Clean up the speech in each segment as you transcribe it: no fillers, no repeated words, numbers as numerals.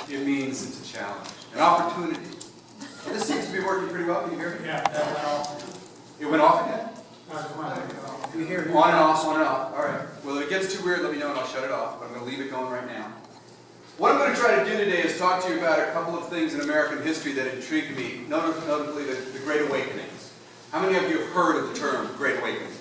it means it's a challenge, an opportunity. And this seems to be working pretty well. Can you hear me? Yeah, that went off. It went off again? You hear me? On and off, on and off. All right. Well, if it gets too weird, let me know and I'll shut it off. But I'm going to leave it going right now. What I'm going to try to do today is talk to you about a couple of things in American history that intrigued me, notably the Great Awakenings. How many of you have heard of the term Great Awakenings?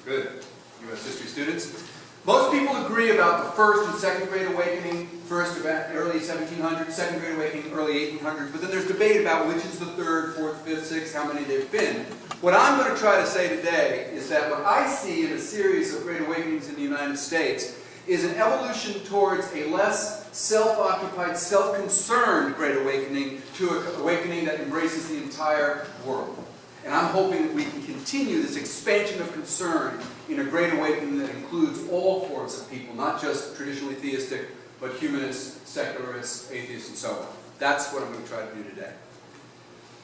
Good. U.S. history students. Most people agree about the First and Second Great Awakening, first about early 1700s, Second Great Awakening, early 1800s, but then there's debate about which is the third, fourth, fifth, sixth, how many they've been. What I'm going to try to say today is that what I see in a series of Great Awakenings in the United States is an evolution towards a less self-occupied, self-concerned Great Awakening to an awakening that embraces the entire world. And I'm hoping that we can continue this expansion of concern in a Great Awakening that includes all forms of people, not just traditionally theistic, but humanists, secularists, atheists, and so on. That's what I'm going to try to do today.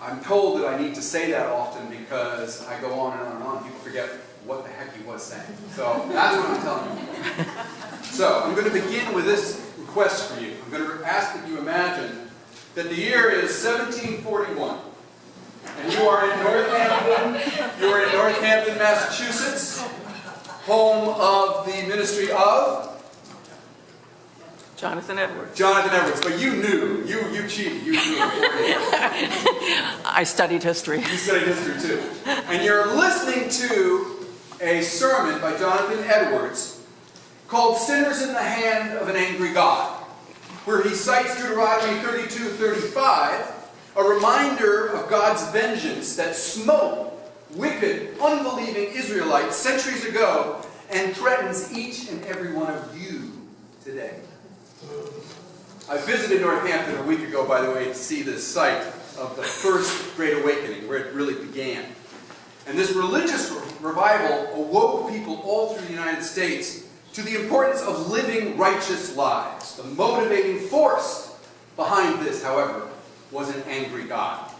I'm told that I need to say that often because I go on and on and on. People forget what the heck he was saying. So that's what I'm telling you. So I'm going to begin with this request for you. I'm going to ask that you imagine that the year is 1741. And you are in Northampton, Massachusetts, home of the Ministry of? Jonathan Edwards. Jonathan Edwards, but you knew. You cheated. You knew. I studied history. You studied history too. And you're listening to a sermon by Jonathan Edwards called Sinners in the Hand of an Angry God, where he cites Deuteronomy 32:35, a reminder of God's vengeance that smote wicked, unbelieving Israelites centuries ago and threatens each and every one of you today. I visited Northampton a week ago, by the way, to see the site of the first Great Awakening, where it really began. And this religious revival awoke people all through the United States to the importance of living righteous lives. The motivating force behind this, however, was an angry God.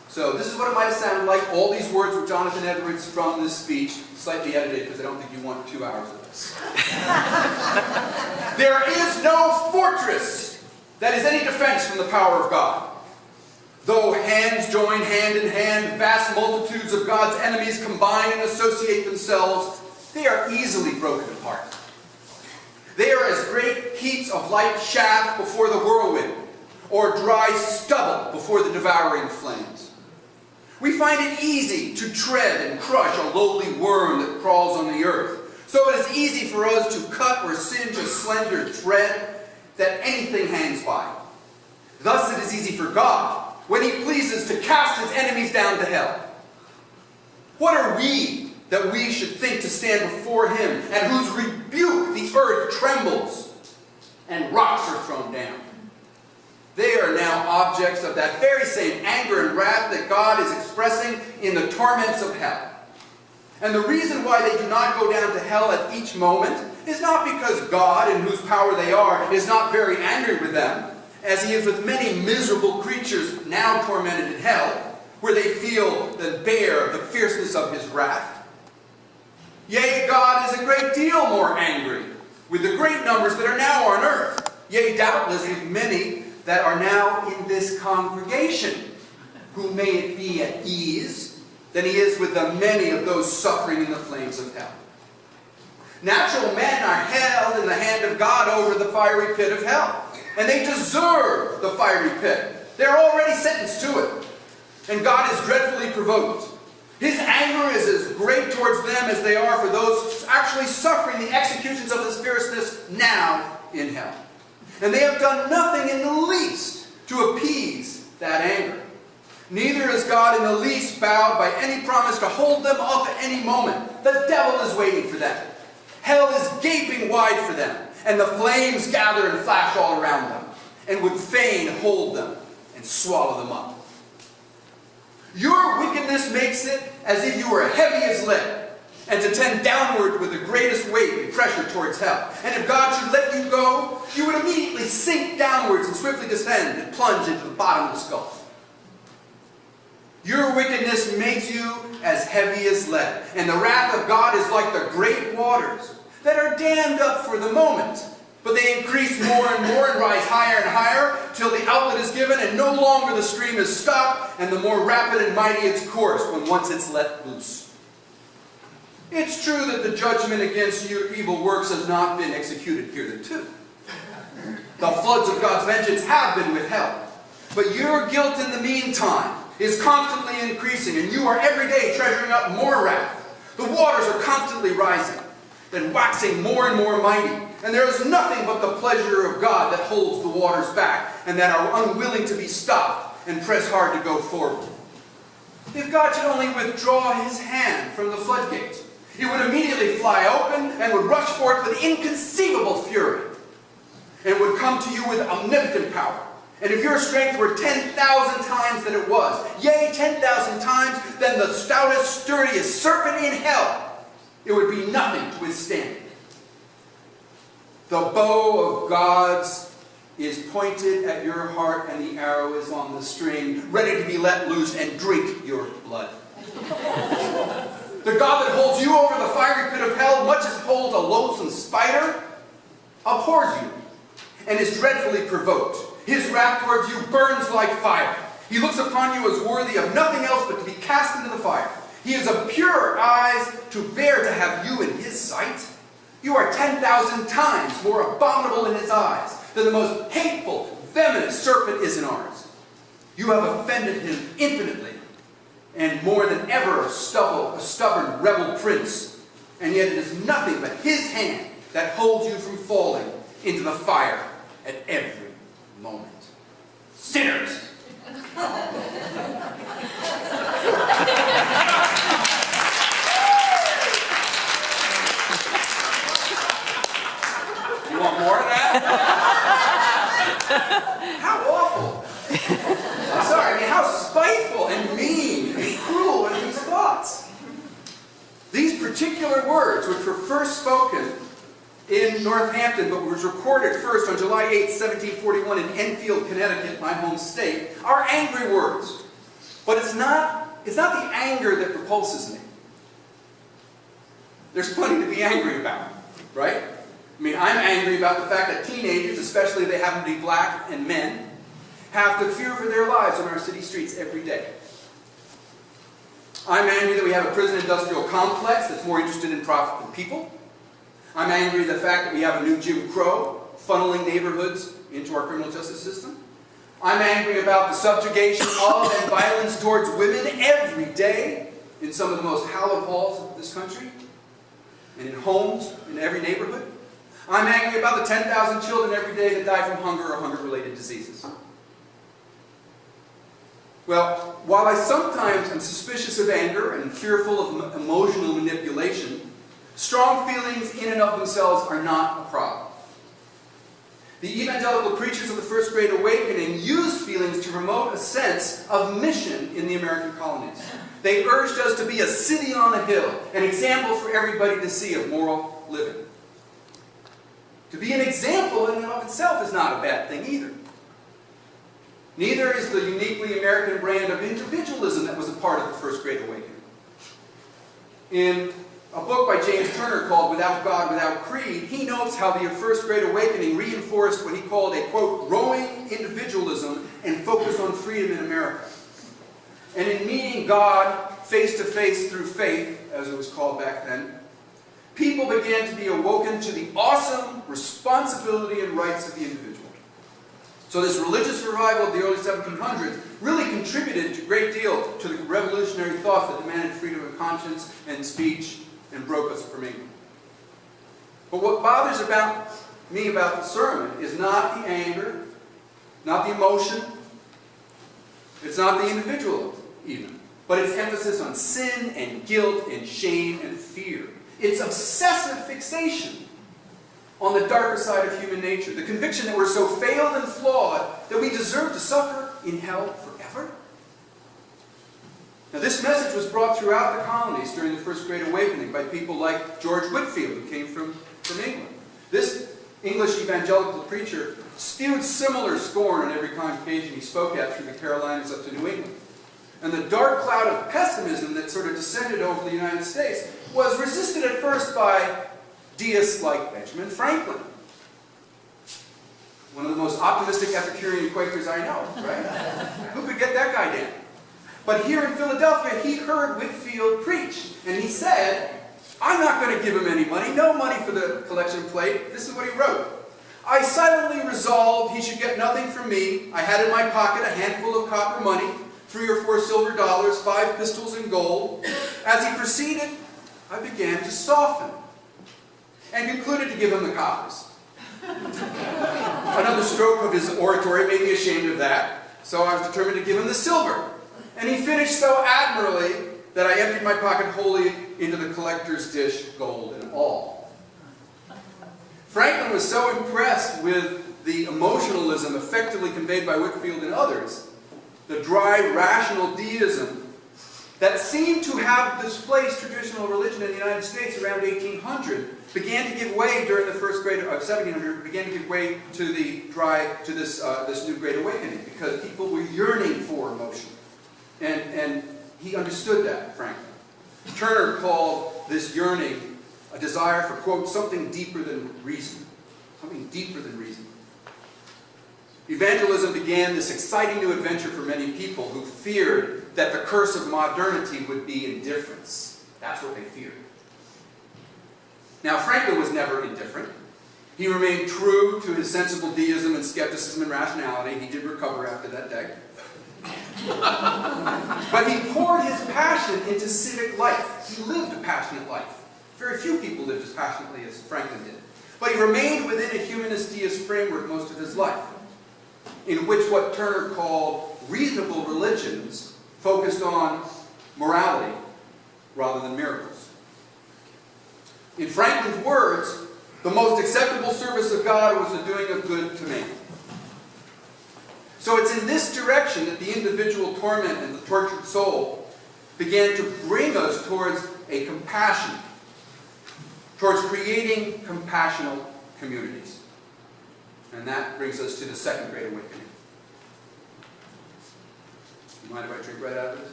So this is what it might have sounded like. All these words were Jonathan Edwards from this speech, slightly edited because I don't think you want 2 hours of this. There is no fortress that is any defense from the power of God. Though hands join hand in hand, vast multitudes of God's enemies combine and associate themselves, they are easily broken apart. They are as great heaps of light chaff before the whirlwind, or dry stubble before the devouring flames. We find it easy to tread and crush a lowly worm that crawls on the earth. So it is easy for us to cut or singe a slender thread that anything hangs by. Thus it is easy for God, when He pleases, to cast His enemies down to hell. What are we that we should think to stand before Him, and whose rebuke the earth trembles and rocks are thrown down? They are now objects of that very same anger and wrath that God is expressing in the torments of hell. And the reason why they do not go down to hell at each moment is not because God, in whose power they are, is not very angry with them, as He is with many miserable creatures now tormented in hell, where they feel the bear, the fierceness of His wrath. Yea, God is a great deal more angry with the great numbers that are now on earth. Yea, doubtless with many that are now in this congregation, who may it be at ease than He is with the many of those suffering in the flames of hell. Natural men are held in the hand of God over the fiery pit of hell, and they deserve the fiery pit. They're already sentenced to it, and God is dreadfully provoked. His anger is as great towards them as they are for those actually suffering the executions of His fierceness now in hell. And they have done nothing in the least to appease that anger. Neither is God in the least bowed by any promise to hold them up at any moment. The devil is waiting for them. Hell is gaping wide for them, and the flames gather and flash all around them, and would fain hold them and swallow them up. Your wickedness makes it as if you were heavy as lead, and to tend downward with the greatest weight and pressure towards hell. And if God should let you go, you would immediately sink downwards and swiftly descend and plunge into the bottomless gulf. Your wickedness makes you as heavy as lead, and the wrath of God is like the great waters that are dammed up for the moment, But they increase more and more and rise higher and higher till the outlet is given and no longer the stream is stopped, and the more rapid and mighty its course when once it's let loose. It's true that the judgment against your evil works has not been executed hitherto. The floods of God's vengeance have been withheld. But your guilt in the meantime is constantly increasing, and you are every day treasuring up more wrath. The waters are constantly rising and waxing more and more mighty. And there is nothing but the pleasure of God that holds the waters back and that are unwilling to be stopped and press hard to go forward. If God should only withdraw his hand from the floodgates, it would immediately fly open and would rush forth with inconceivable fury and would come to you with omnipotent power. And if your strength were 10,000 times than it was, yea, 10,000 times than the stoutest, sturdiest serpent in hell, it would be nothing to withstand. The bow of God's is pointed at your heart, and the arrow is on the string, ready to be let loose and drink your blood. The God that holds you over the fiery pit of hell, much as holds a loathsome spider, abhors you and is dreadfully provoked. His wrath towards you burns like fire. He looks upon you as worthy of nothing else but to be cast into the fire. He is of purer eyes to bear to have you in his sight. You are 10,000 times more abominable in his eyes than the most hateful, venomous serpent is in ours. You have offended him infinitely, and more than ever a stubborn rebel prince. And yet it is nothing but his hand that holds you from falling into the fire at every moment. Sinners! You want more of that? How awful. I'm sorry, I mean, how spiteful and mean and cruel are these thoughts? These particular words, which were first spoken in Northampton, but was recorded first on July 8, 1741 in Enfield, Connecticut, my home state, are angry words. But it's not the anger that repulses me. There's plenty to be angry about, right? I mean, I'm angry about the fact that teenagers, especially if they happen to be black and men, have to fear for their lives on our city streets every day. I'm angry that we have a prison-industrial complex that's more interested in profit than people. I'm angry at the fact that we have a new Jim Crow funneling neighborhoods into our criminal justice system. I'm angry about the subjugation of and violence towards women every day in some of the most hallowed halls of this country and in homes in every neighborhood. I'm angry about the 10,000 children every day that die from hunger or hunger-related diseases. Well, while I sometimes am suspicious of anger and fearful of emotional manipulation, strong feelings in and of themselves are not a problem. The evangelical preachers of the First Great Awakening used feelings to promote a sense of mission in the American colonies. They urged us to be a city on a hill, an example for everybody to see of moral living. To be an example in and of itself is not a bad thing either. Neither is the uniquely American brand of individualism that was a part of the First Great Awakening. In a book by James Turner called Without God, Without Creed, he notes how the First Great Awakening reinforced what he called a, quote, growing individualism and focus on freedom in America. And in meeting God face to face through faith, as it was called back then, people began to be awoken to the awesome responsibility and rights of the individual. So this religious revival of the early 1700s really contributed a great deal to the revolutionary thoughts that demanded freedom of conscience and speech and broke us from England. But what bothers me about the sermon is not the anger, not the emotion, it's not the individual even, but its emphasis on sin and guilt and shame and fear. It's obsessive fixation on the darker side of human nature, the conviction that we're so failed and flawed that we deserve to suffer in hell forever. Now, this message was brought throughout the colonies during the First Great Awakening by people like George Whitefield, who came from England. This English evangelical preacher spewed similar scorn on every congregation he spoke at through the Carolinas up to New England. And the dark cloud of pessimism that sort of descended over the United States was resisted at first by deists like Benjamin Franklin. One of the most optimistic Epicurean Quakers I know, right? Who could get that guy down? But here in Philadelphia, he heard Whitefield preach, and he said, I'm not going to give him any money, no money for the collection plate. This is what he wrote. I silently resolved he should get nothing from me. I had in my pocket a handful of copper money, 3 or 4 silver dollars, 5 pistols in gold. As he proceeded, I began to soften and concluded to give him the coppers. Another stroke of his oratory made me ashamed of that, so I was determined to give him the silver. And he finished so admirably that I emptied my pocket wholly into the collector's dish, gold and all. Franklin was so impressed with the emotionalism effectively conveyed by Whitefield and others, the dry, rational deism that seemed to have displaced traditional religion in the United States around 1800, began to give way during the first great 1700, began to give way to this new Great Awakening, because people were yearning for emotion, and he understood that. Franklin Turner called this yearning a desire for, quote, something deeper than reason. Something deeper than reason. Evangelism began this exciting new adventure for many people who feared that the curse of modernity would be indifference. That's what they feared. Now, Franklin was never indifferent. He remained true to his sensible deism and skepticism and rationality. He did recover after that day. But he poured his passion into civic life. He lived a passionate life. Very few people lived as passionately as Franklin did. But he remained within a humanist deist framework most of his life, in which what Turner called reasonable religions focused on morality rather than miracles. In Franklin's words, the most acceptable service of God was the doing of good to man. So it's in this direction that the individual torment and the tortured soul began to bring us towards a compassion, towards creating compassionate communities. And that brings us to the Second Great Awakening. You mind if I drink right out of this?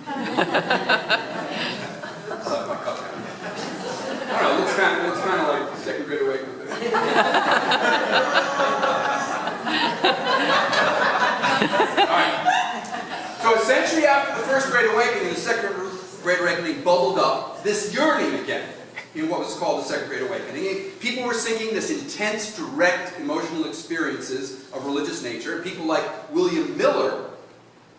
I left my cup down. I don't know, it looks kind of like the Second Great Awakening. Alright. So a century after the First Great Awakening, the Second Great Awakening bubbled up this yearning again in what was called the Second Great Awakening. People were seeking this intense, direct, emotional experiences of religious nature. People like William Miller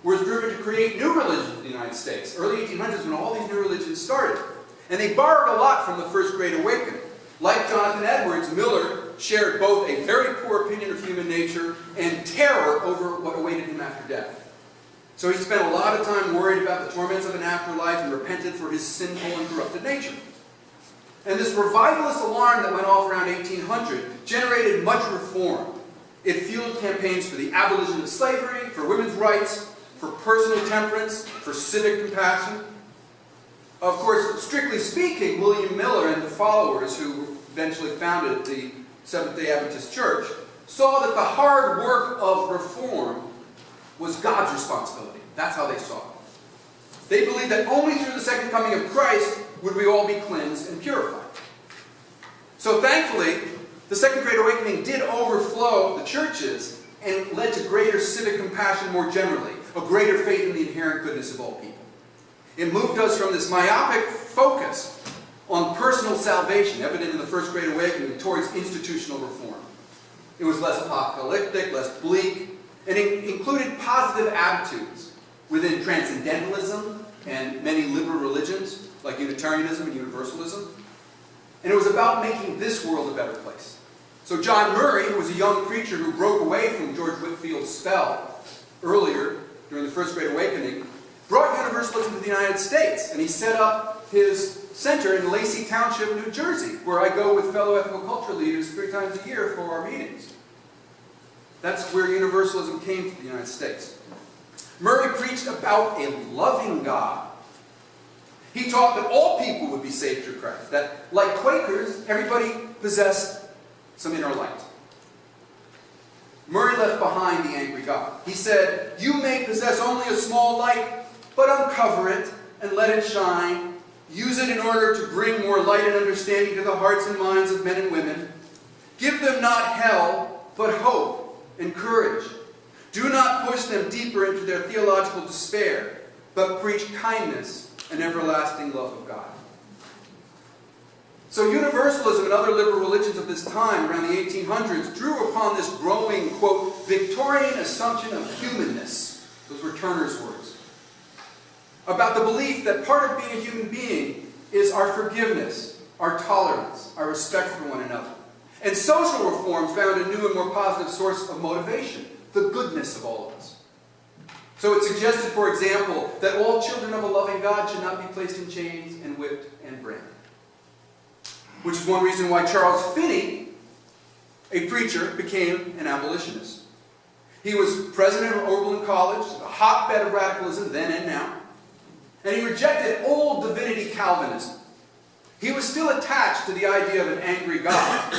were driven to create new religions in the United States. Early 1800s, when all these new religions started. And they borrowed a lot from the First Great Awakening. Like Jonathan Edwards, Miller shared both a very poor opinion of human nature and terror over what awaited him after death. So he spent a lot of time worried about the torments of an afterlife and repented for his sinful and corrupted nature. And this revivalist alarm that went off around 1800 generated much reform. It fueled campaigns for the abolition of slavery, for women's rights, for personal temperance, for civic compassion. Of course, strictly speaking, William Miller and the followers who eventually founded the Seventh-day Adventist Church saw that the hard work of reform was God's responsibility. That's how they saw it. They believed that only through the second coming of Christ would we all be cleansed and purified. So thankfully, the Second Great Awakening did overflow the churches and led to greater civic compassion more generally, a greater faith in the inherent goodness of all people. It moved us from this myopic focus on personal salvation, evident in the First Great Awakening, towards institutional reform. It was less apocalyptic, less bleak, and it included positive attitudes within transcendentalism and many liberal religions, like Unitarianism and Universalism. And it was about making this world a better place. So John Murray, who was a young preacher who broke away from George Whitefield's spell earlier during the First Great Awakening, brought Universalism to the United States, and he set up his center in Lacey Township, New Jersey, where I go with fellow ethical culture leaders 3 times a year for our meetings. That's where Universalism came to the United States. Murray preached about a loving God. He taught that all people would be saved through Christ, that, like Quakers, everybody possessed some inner light. Murray left behind the angry God. He said, "You may possess only a small light, but uncover it and let it shine. Use it in order to bring more light and understanding to the hearts and minds of men and women. Give them not hell, but hope and courage. Do not push them deeper into their theological despair, but preach kindness and everlasting love of God. So Universalism and other liberal religions of this time, around the 1800s, drew upon this growing, quote, Victorian assumption of humanness. Those were Turner's words. About the belief that part of being a human being is our forgiveness, our tolerance, our respect for one another. And social reform found a new and more positive source of motivation, the goodness of all of us. So it suggested, for example, that all children of a loving God should not be placed in chains and whipped and branded. Which is one reason why Charles Finney, a preacher, became an abolitionist. He was president of Oberlin College, a hotbed of radicalism then and now. And he rejected old divinity Calvinism. He was still attached to the idea of an angry God.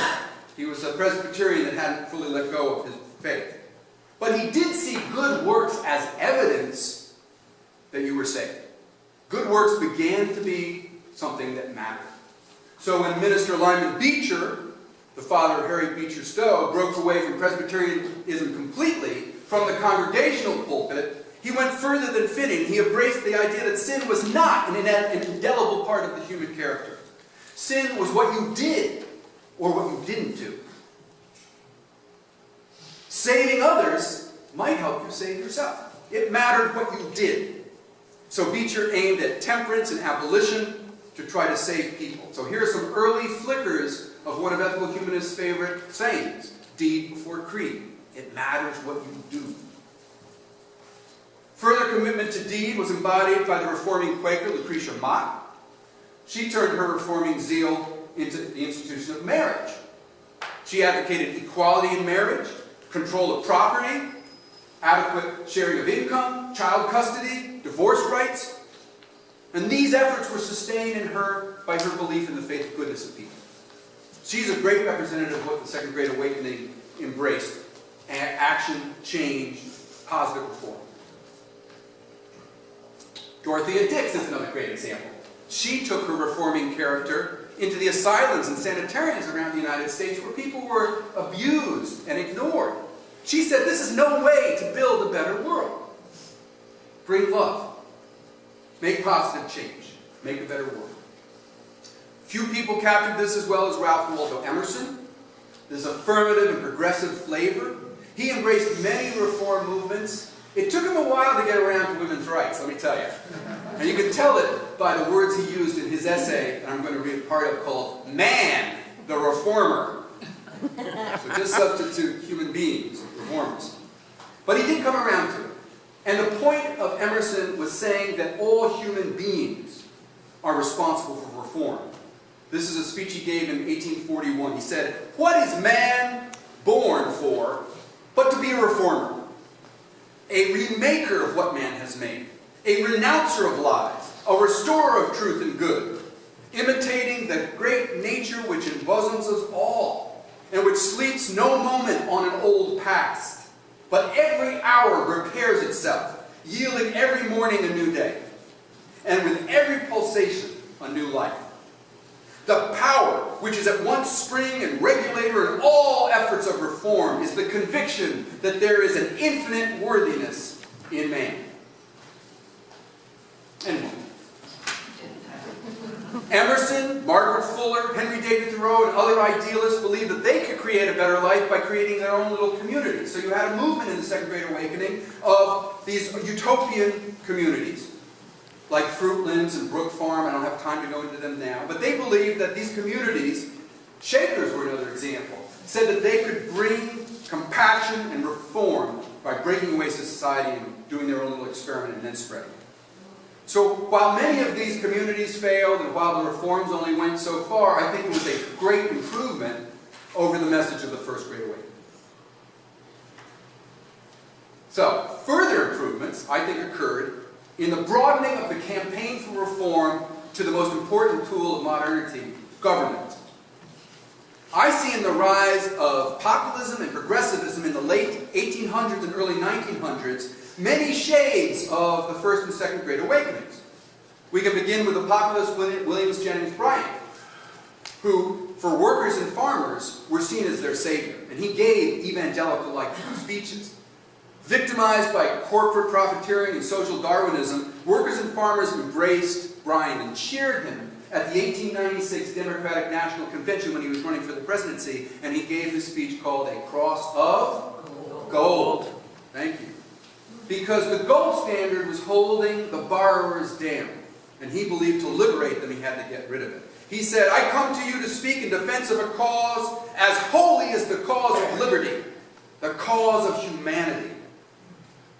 He was a Presbyterian that hadn't fully let go of his faith. But he did see good works as evidence that you were saved. Good works began to be something that mattered. So when Minister Lyman Beecher, the father of Harry Beecher Stowe, broke away from Presbyterianism completely from the congregational pulpit, he went further than Finney. He embraced the idea that sin was not an indelible part of the human character. Sin was what you did or what you didn't do. Saving others might help you save yourself. It mattered what you did. So Beecher aimed at temperance and abolition to try to save people. So here are some early flickers of one of ethical humanists' favorite sayings: deed before creed. It matters what you do. Further commitment to deed was embodied by the reforming Quaker Lucretia Mott. She turned her reforming zeal into the institution of marriage. She advocated equality in marriage, control of property, adequate sharing of income, child custody, divorce rights. And these efforts were sustained in her by her belief in the faith and goodness of people. She's a great representative of what the Second Great Awakening embraced: action, change, positive reform. Dorothea Dix is another great example. She took her reforming character into the asylums and sanitariums around the United States where people were abused and ignored. She said, this is no way to build a better world. Bring love. Make positive change. Make a better world. Few people captured this as well as Ralph Waldo Emerson. This affirmative and progressive flavor. He embraced many reform movements. It took him a while to get around to women's rights, let me tell you. And you can tell it by the words he used in his essay, and I'm going to read part of it, called Man, the Reformer. So just substitute human beings, reformers. But he did come around to it. And the point of Emerson was saying that all human beings are responsible for reform. This is a speech he gave in 1841. He said, "What is man born for but to be a reformer? A remaker of what man has made, a renouncer of lies, a restorer of truth and good, imitating the great nature which embosoms us all, and which sleeps no moment on an old past, but every hour repairs itself, yielding every morning a new day, and with every pulsation a new life. The power which is at once spring and regulator in all efforts of reform is the conviction that there is an infinite worthiness in man." And Emerson, Margaret Fuller, Henry David Thoreau, and other idealists believed that they could create a better life by creating their own little communities. So you had a movement in the Second Great Awakening of these utopian communities, like Fruitlands and Brook Farm. I don't have time to go into them now. But they believed that these communities, Shakers were another example, said that they could bring compassion and reform by breaking away society and doing their own little experiment and then spreading it. So while many of these communities failed and while the reforms only went so far, I think it was a great improvement over the message of the First Great Awakening. So further improvements, I think, occurred in the broadening of the campaign for reform to the most important tool of modernity, government. I see in the rise of populism and progressivism in the late 1800s and early 1900s many shades of the First and Second Great Awakenings. We can begin with the populist Williams Jennings Bryan, who for workers and farmers, were seen as their savior. And he gave evangelical-like speeches. Victimized by corporate profiteering and social Darwinism, workers and farmers embraced Bryan and cheered him at the 1896 Democratic National Convention when he was running for the presidency, and he gave his speech called A Cross of Gold. Thank you. Because the gold standard was holding the borrowers down, and he believed to liberate them he had to get rid of it. He said, I come to you to speak in defense of a cause as holy as the cause of liberty, the cause of humanity.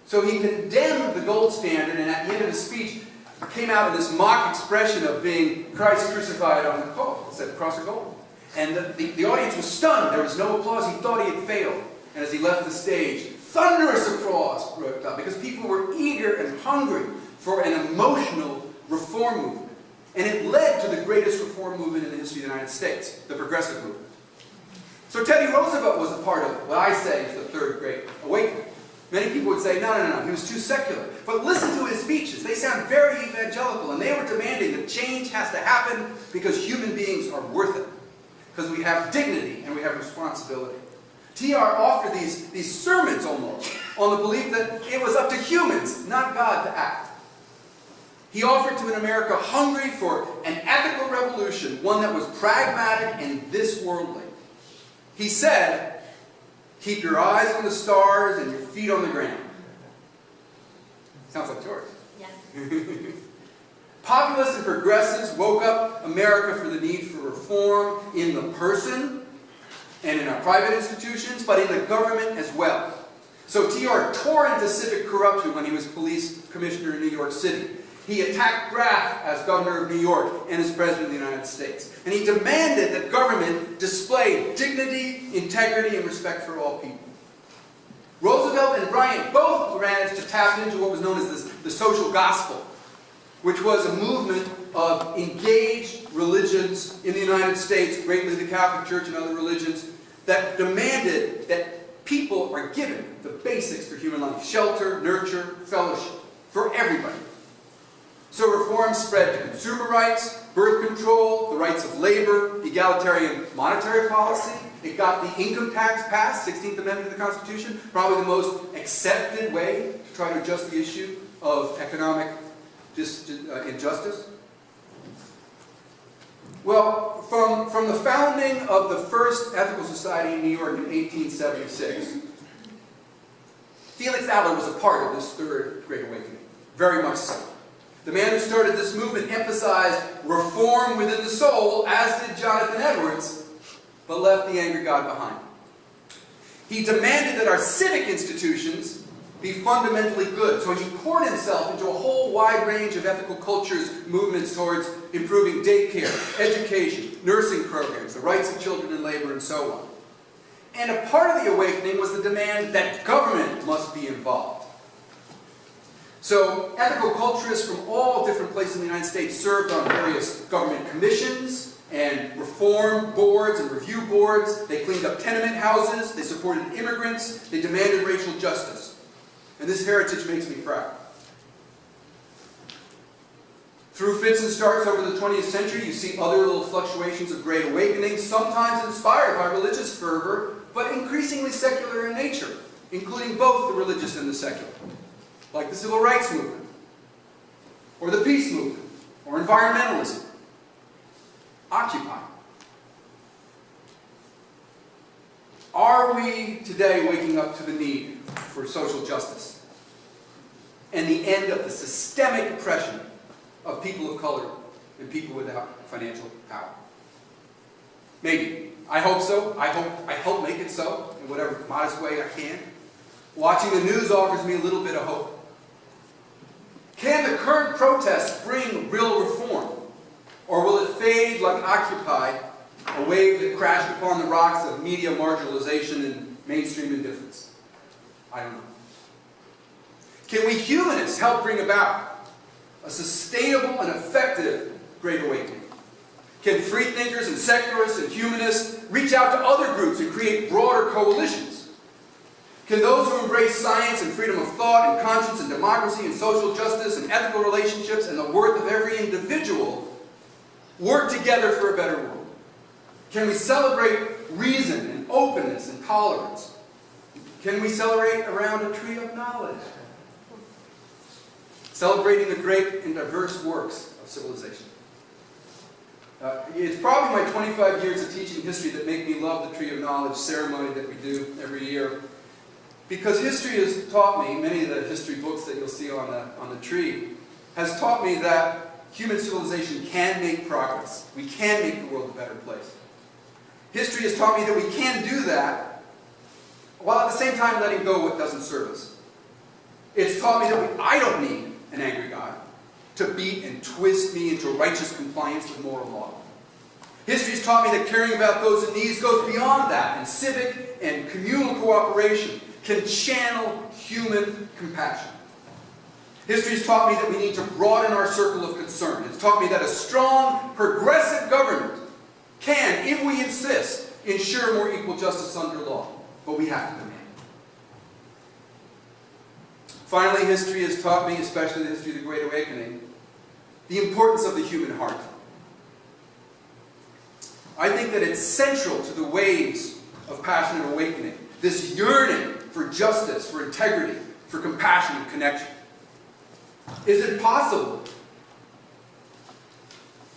So he condemned the gold standard, and at the end of his speech came out in this mock expression of being Christ crucified on the cross. It said, cross of gold. And the audience was stunned. There was no applause. He thought he had failed. And as he left the stage, thunderous applause broke out because people were eager and hungry for an emotional reform movement. And it led to the greatest reform movement in the history of the United States, the progressive movement. So Teddy Roosevelt was a part of what I say is the Third Great Awakening. Many people would say, no, he was too secular. But listen to his speeches. They sound very evangelical, and they were demanding that change has to happen because human beings are worth it. Because we have dignity and we have responsibility. TR offered these sermons almost on the belief that it was up to humans, not God, to act. He offered to an America hungry for an ethical revolution, one that was pragmatic and this worldly. He said, keep your eyes on the stars and your feet on the ground. Sounds like George. Yeah. Populists and progressives woke up America for the need for reform in the person and in our private institutions, but in the government as well. So TR tore into civic corruption when he was police commissioner in New York City. He attacked Graff as governor of New York and as president of the United States. And he demanded that government display dignity, integrity, and respect for all people. Roosevelt and Bryan both managed to tap into what was known as the social gospel, which was a movement of engaged religions in the United States, greatly the Catholic Church and other religions, that demanded that people are given the basics for human life: shelter, nurture, fellowship, for everybody. So reform spread to consumer rights, birth control, the rights of labor, egalitarian monetary policy. It got the income tax passed, 16th Amendment of the Constitution, probably the most accepted way to try to adjust the issue of economic injustice. Well, from the founding of the first ethical society in New York in 1876, Felix Adler was a part of this Third Great Awakening, very much so. The man who started this movement emphasized reform within the soul, as did Jonathan Edwards, but left the angry God behind. He demanded that our civic institutions be fundamentally good, so he poured himself into a whole wide range of ethical cultures movements towards improving daycare, education, nursing programs, the rights of children in labor, and so on. And a part of the awakening was the demand that government must be involved. So ethical culturists from all different places in the United States served on various government commissions and reform boards and review boards. They cleaned up tenement houses. They supported immigrants. They demanded racial justice. And this heritage makes me proud. Through fits and starts over the 20th century, you see other little fluctuations of Great Awakening, sometimes inspired by religious fervor, but increasingly secular in nature, including both the religious and the secular. Like the Civil Rights Movement, or the Peace Movement, or environmentalism. Occupy. Are we today waking up to the need for social justice and the end of the systemic oppression of people of color and people without financial power? Maybe. I hope so. I hope make it so in whatever modest way I can. Watching the news offers me a little bit of hope. Can the current protests bring real reform? Or will it fade like Occupy, a wave that crashed upon the rocks of media marginalization and mainstream indifference? I don't know. Can we humanists help bring about a sustainable and effective Great Awakening? Can free thinkers and secularists and humanists reach out to other groups and create broader coalitions? Can those who embrace science and freedom of thought and conscience and democracy and social justice and ethical relationships and the worth of every individual work together for a better world? Can we celebrate reason and openness and tolerance? Can we celebrate around a tree of knowledge? Celebrating the great and diverse works of civilization. It's probably my 25 years of teaching history that make me love the Tree of Knowledge ceremony that we do every year. Because history has taught me, many of the history books that you'll see on the tree, has taught me that human civilization can make progress. We can make the world a better place. History has taught me that we can do that while at the same time letting go what doesn't serve us. It's taught me that I don't need an angry God to beat and twist me into righteous compliance with moral law. History has taught me that caring about those in need goes beyond that, and civic and communal cooperation can channel human compassion. History has taught me that we need to broaden our circle of concern. It's taught me that a strong, progressive government can, if we insist, ensure more equal justice under law. But we have to demand. Finally, history has taught me, especially the history of the Great Awakening, the importance of the human heart. I think that it's central to the waves of passionate awakening, this yearning for justice, for integrity, for compassion and connection. Is it possible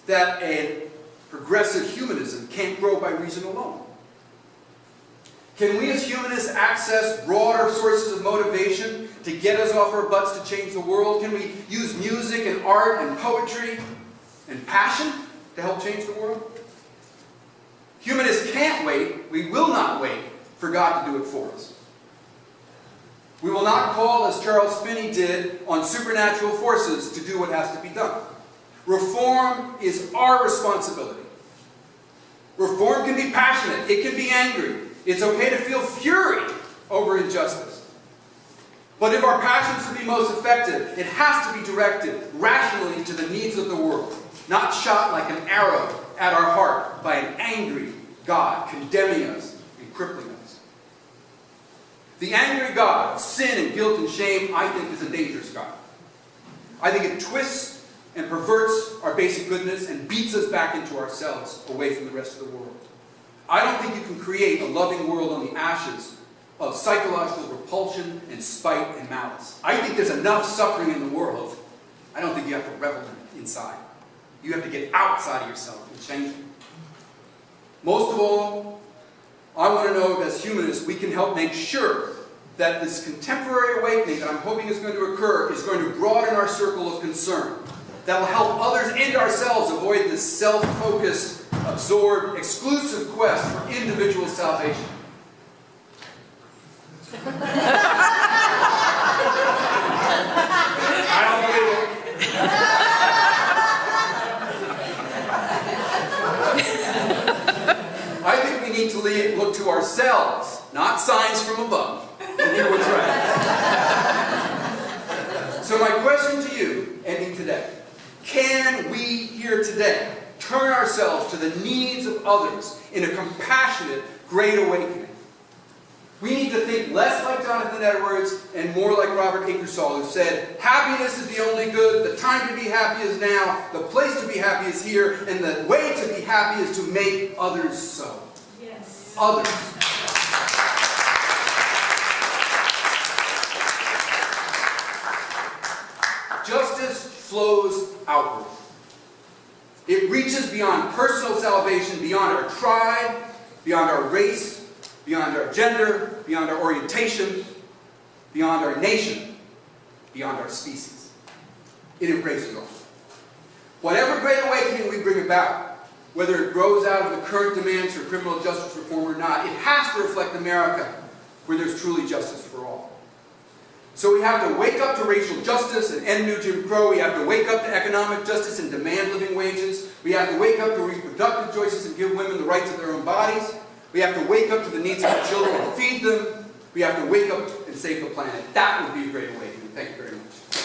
that a progressive humanism can't grow by reason alone? Can we as humanists access broader sources of motivation to get us off our butts to change the world? Can we use music and art and poetry and passion to help change the world? Humanists can't wait, we will not wait for God to do it for us. We will not call, as Charles Finney did, on supernatural forces to do what has to be done. Reform is our responsibility. Reform can be passionate, it can be angry. It's okay to feel fury over injustice. But if our passions to be most effective, it has to be directed rationally to the needs of the world, not shot like an arrow at our heart by an angry God condemning us and crippling us. The angry God of sin and guilt and shame, I think, is a dangerous God. I think it twists and perverts our basic goodness and beats us back into ourselves, away from the rest of the world. I don't think you can create a loving world on the ashes of psychological repulsion and spite and malice. I think there's enough suffering in the world. I don't think you have to revel in it inside. You have to get outside of yourself and change it. Most of all, I want to know if as humanists we can help make sure that this contemporary awakening that I'm hoping is going to occur is going to broaden our circle of concern. That will help others and ourselves avoid this self-focused, absorbed, exclusive quest for individual salvation. I don't believe it. I think we need to look to ourselves, not signs from above, and do what's right. So my question to you, ending today, can we here today turn ourselves to the needs of others in a compassionate, great awakening? We need to think less like Jonathan Edwards and more like Robert Ingersoll, who said, happiness is the only good, the time to be happy is now, the place to be happy is here, and the way to be happy is to make others so. Yes. Others. Justice flows outward. It reaches beyond personal salvation, beyond our tribe, beyond our race, beyond our gender, beyond our orientation, beyond our nation, beyond our species. It embraces all. Whatever great awakening we bring about, whether it grows out of the current demands for criminal justice reform or not, it has to reflect America, where there's truly justice for all. So we have to wake up to racial justice and end new Jim Crow. We have to wake up to economic justice and demand living wages. We have to wake up to reproductive choices and give women the rights of their own bodies. We have to wake up to the needs of our children and feed them. We have to wake up and save the planet. That would be a great awakening. Thank you very much.